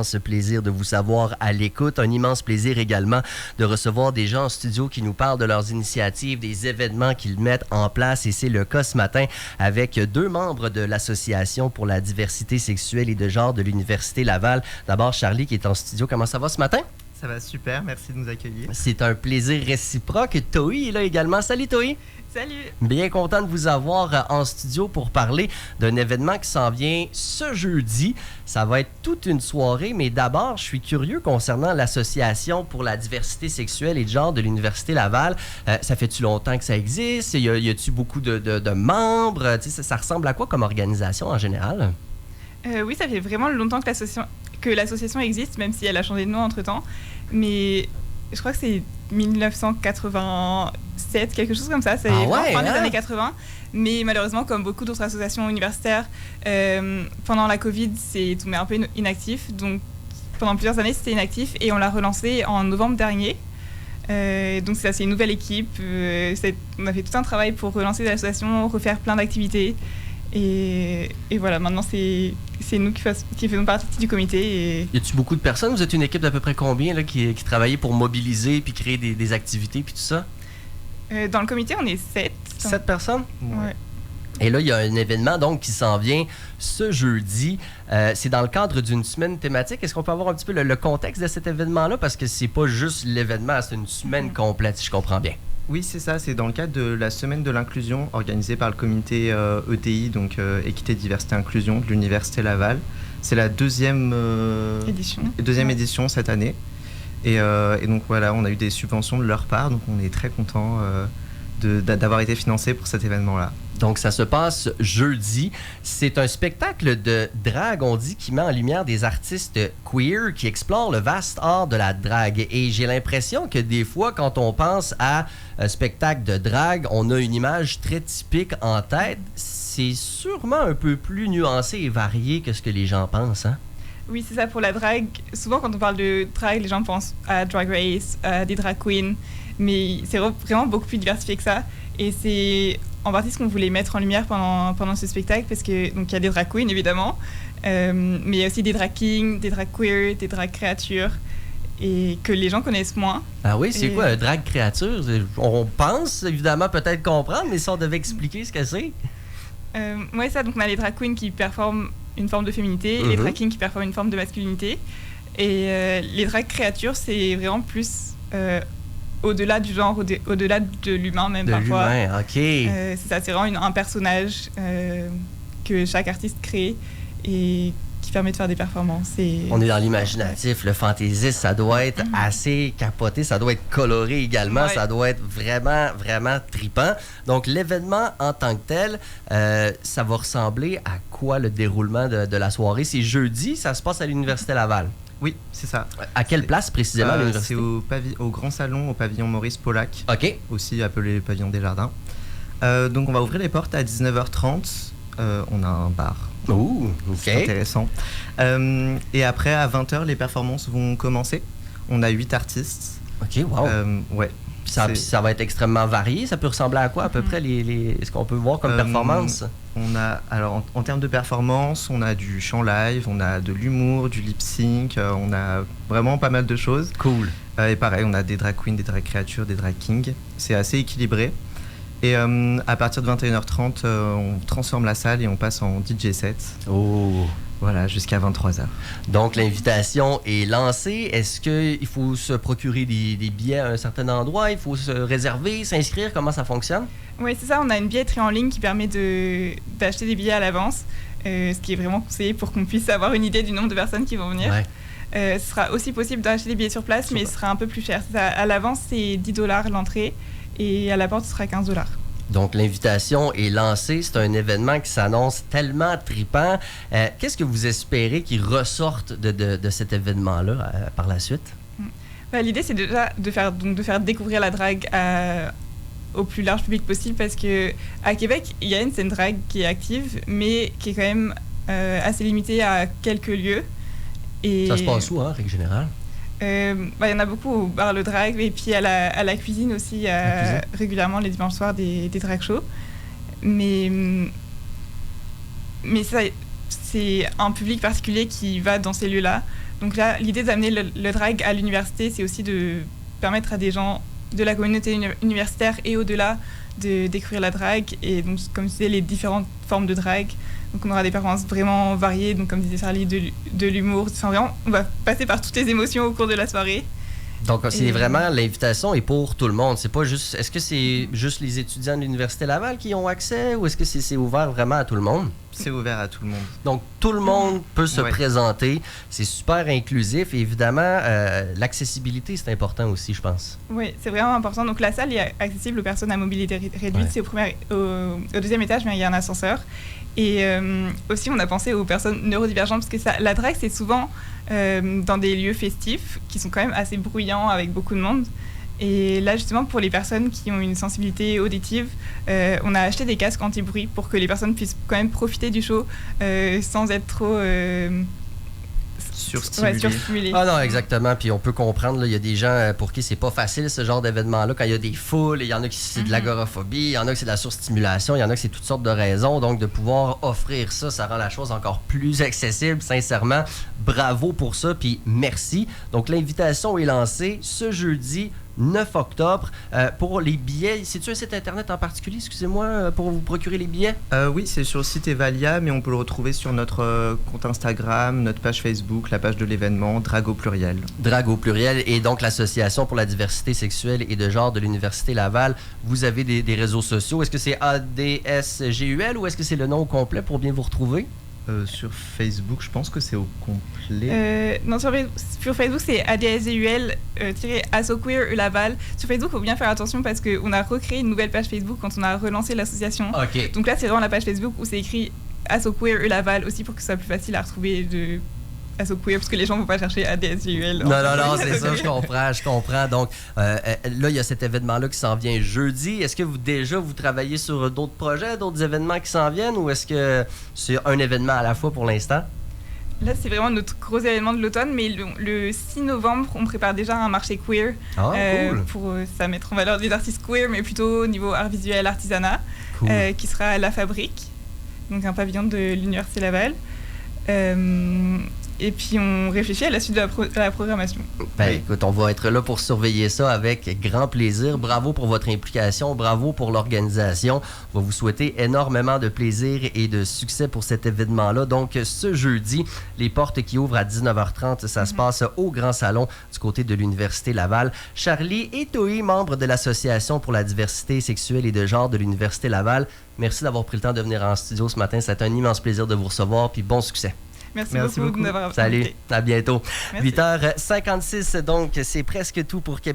Ce plaisir de vous savoir à l'écoute. Un immense plaisir également de recevoir des gens en studio qui nous parlent de leurs initiatives, des événements qu'ils mettent en place. Et c'est le cas ce matin avec deux membres de l'Association pour la diversité sexuelle et de genre de l'Université Laval. D'abord, Charlie qui est en studio. Comment ça va ce matin? Ça va super, merci de nous accueillir. C'est un plaisir réciproque. Toi est là également. Salut Toi! Salut! Bien content de vous avoir en studio pour parler d'un événement qui s'en vient ce jeudi. Ça va être toute une soirée, mais d'abord, je suis curieux concernant l'Association pour la diversité sexuelle et de genre de l'Université Laval. Ça fait-tu longtemps que ça existe? Y a-tu beaucoup de membres? Ça ressemble à quoi comme organisation en général? Oui, ça fait vraiment longtemps que l'association existe, même si elle a changé de nom entre-temps. Mais je crois que c'est 1987, quelque chose comme ça. C'est fin des années 80. Mais malheureusement, comme beaucoup d'autres associations universitaires, pendant la Covid, c'est tombé un peu inactif. Donc, pendant plusieurs années, c'était inactif. Et on l'a relancé en novembre dernier. Donc, c'est une nouvelle équipe. On a fait tout un travail pour relancer l'association, refaire plein d'activités. Et voilà, maintenant, c'est nous qui faisons partie du comité. Y a-t-il beaucoup de personnes? Vous êtes une équipe d'à peu près combien là, qui travaillait pour mobiliser puis créer des activités puis tout ça? Dans le comité, on est 7. 7 personnes? Ouais. Et là, il y a un événement donc qui s'en vient ce jeudi. C'est dans le cadre d'une semaine thématique. Est-ce qu'on peut avoir un petit peu le contexte de cet événement-là? Parce que c'est pas juste l'événement, c'est une semaine complète, si je comprends bien. Oui, c'est ça. C'est dans le cadre de la semaine de l'inclusion organisée par le comité EDI, donc Équité, Diversité, Inclusion de l'Université Laval. C'est la deuxième édition cette année. Et donc voilà, on a eu des subventions de leur part, donc on est très contents d'avoir été financés pour cet événement-là. Donc, ça se passe jeudi. C'est un spectacle de drague, on dit, qui met en lumière des artistes queer qui explorent le vaste art de la drague. Et j'ai l'impression que des fois, quand on pense à un spectacle de drague, on a une image très typique en tête. C'est sûrement un peu plus nuancé et varié que ce que les gens pensent, hein? Oui, c'est ça pour la drague. Souvent, quand on parle de drague, les gens pensent à Drag Race, à des drag queens. Mais c'est vraiment beaucoup plus diversifié que ça. Et c'est en partie ce qu'on voulait mettre en lumière pendant ce spectacle, parce que donc il y a des drag queens évidemment, mais il y a aussi des drag kings, des drag queer, des drag créatures, et que les gens connaissent moins. Ah oui, c'est quoi un drag créature? On pense évidemment peut-être comprendre, mais si on devait expliquer ce que c'est. Oui, ça. Donc on a les drag queens qui performent une forme de féminité, les drag kings qui performent une forme de masculinité, et les drag créatures, c'est vraiment plus au-delà du genre, au-delà de l'humain même parfois. De l'humain, OK. C'est ça, c'est vraiment un personnage que chaque artiste crée et qui permet de faire des performances. On est dans l'imaginatif, le fantaisiste, ça doit être assez capoté, ça doit être coloré également, ça doit être vraiment, vraiment trippant. Donc, l'événement en tant que tel, ça va ressembler à quoi le déroulement de la soirée? C'est jeudi, ça se passe à l'Université Laval. Oui, c'est ça. À quelle place précisément à l'université? C'est au Grand Salon, au pavillon Maurice Pollack, aussi appelé pavillon des Jardins. Donc on va ouvrir les portes à 19h30. On a un bar. Ouh, ok. C'est intéressant. Et après, à 20h, les performances vont commencer. On a 8 artistes. Ok, wow. Ouais. Ça va être extrêmement varié. Ça peut ressembler à quoi à peu près ce qu'on peut voir comme performance? Alors, en termes de performance, on a du chant live, on a de l'humour, du lip sync, on a vraiment pas mal de choses. Cool. Et pareil, on a des drag queens, des drag créatures, des drag kings. C'est assez équilibré. Et à partir de 21h30, on transforme la salle et on passe en DJ set. Oh! Voilà, jusqu'à 23h. Donc, l'invitation est lancée. Est-ce qu'il faut se procurer des billets à un certain endroit? Il faut se réserver, s'inscrire? Comment ça fonctionne? Oui, c'est ça. On a une billetterie en ligne qui permet d'acheter des billets à l'avance, ce qui est vraiment conseillé pour qu'on puisse avoir une idée du nombre de personnes qui vont venir. Ouais. Ce sera aussi possible d'acheter des billets sur place, mais ce sera un peu plus cher. À l'avance, c'est 10 $ l'entrée et à la porte, ce sera 15 $. Donc, l'invitation est lancée. C'est un événement qui s'annonce tellement trippant. Qu'est-ce que vous espérez qui ressorte de cet événement-là par la suite? L'idée, c'est déjà de faire découvrir la drague au plus large public possible, parce qu'à Québec, il y a une scène drague qui est active, mais qui est quand même assez limitée à quelques lieux. Et ça se passe où, en règle générale? Il y en a beaucoup au bar Le Drag, et puis à la cuisine aussi, régulièrement les dimanches soirs des drag shows. Mais ça, c'est un public particulier qui va dans ces lieux-là, Donc là, l'idée d'amener le drag à l'université, c'est aussi de permettre à des gens de la communauté universitaire et au-delà de découvrir la drague. Et donc, comme je disais, les différentes formes de drague. Donc on aura des performances vraiment variées, donc comme disait Charlie, de l'humour. Enfin, vraiment, on va passer par toutes les émotions au cours de la soirée. Donc, c'est vraiment, l'invitation est pour tout le monde. C'est pas juste... Est-ce que c'est juste les étudiants de l'Université Laval qui ont accès ou est-ce que c'est ouvert vraiment à tout le monde? C'est ouvert à tout le monde. Donc, tout le monde peut se présenter. C'est super inclusif. Et évidemment, l'accessibilité, c'est important aussi, je pense. Oui, c'est vraiment important. Donc, la salle est accessible aux personnes à mobilité réduite. C'est au deuxième étage, mais il y a un ascenseur. Et aussi, on a pensé aux personnes neurodivergentes, parce que la drague, c'est souvent dans des lieux festifs qui sont quand même assez bruyants, avec beaucoup de monde. Et là, justement, pour les personnes qui ont une sensibilité auditive, on a acheté des casques anti-bruit pour que les personnes puissent quand même profiter du show sans être trop... Surstimulé. Ah non, exactement. Puis on peut comprendre, il y a des gens pour qui c'est pas facile ce genre d'événement-là. Quand il y a des foules, il y en a qui c'est de l'agoraphobie, il y en a qui c'est de la surstimulation, il y en a qui c'est toutes sortes de raisons. Donc de pouvoir offrir ça, ça rend la chose encore plus accessible. Sincèrement, bravo pour ça. Puis merci. Donc l'invitation est lancée ce jeudi 9 octobre. Pour les billets, c'est-tu un site internet en particulier, excusez-moi, pour vous procurer les billets? Oui, c'est sur le site Evalia, mais on peut le retrouver sur notre compte Instagram, notre page Facebook, la page de l'événement, Drag au pluriel. Drag au pluriel, et donc l'Association pour la diversité sexuelle et de genre de l'Université Laval. Vous avez des réseaux sociaux. Est-ce que c'est ADSGUL ou est-ce que c'est le nom au complet pour bien vous retrouver? Sur Facebook, je pense que c'est au complet. Non, sur Facebook, c'est ADSGUL-AssoQueer Laval. Sur Facebook, il faut bien faire attention parce qu'on a recréé une nouvelle page Facebook quand on a relancé l'association. Okay. Donc là, c'est vraiment la page Facebook où c'est écrit AssoQueer Laval aussi pour que ce soit plus facile à retrouver de AssoQueer parce que les gens ne vont pas chercher ADSGUL. Non, c'est ça, je comprends. Donc là, il y a cet événement-là qui s'en vient jeudi. Est-ce que vous travaillez sur d'autres projets, d'autres événements qui s'en viennent ou est-ce que c'est un événement à la fois pour l'instant? Là, c'est vraiment notre gros événement de l'automne, mais le 6 novembre, on prépare déjà un marché queer cool. pour ça mettre en valeur des artistes queer, mais plutôt au niveau art visuel, artisanat, cool. Qui sera à La Fabrique, donc un pavillon de l'Université Laval. Et puis, on réfléchit à la suite de la programmation. Écoute, on va être là pour surveiller ça avec grand plaisir. Bravo pour votre implication, bravo pour l'organisation. On va vous souhaiter énormément de plaisir et de succès pour cet événement-là. Donc, ce jeudi, les portes qui ouvrent à 19h30, ça se passe au Grand Salon du côté de l'Université Laval. Charlie et Tohi, membres de l'Association pour la diversité sexuelle et de genre de l'Université Laval, merci d'avoir pris le temps de venir en studio ce matin. C'est un immense plaisir de vous recevoir, puis bon succès. Merci beaucoup de nous avoir Salut, à bientôt. Merci. 8h56, donc c'est presque tout pour Québec.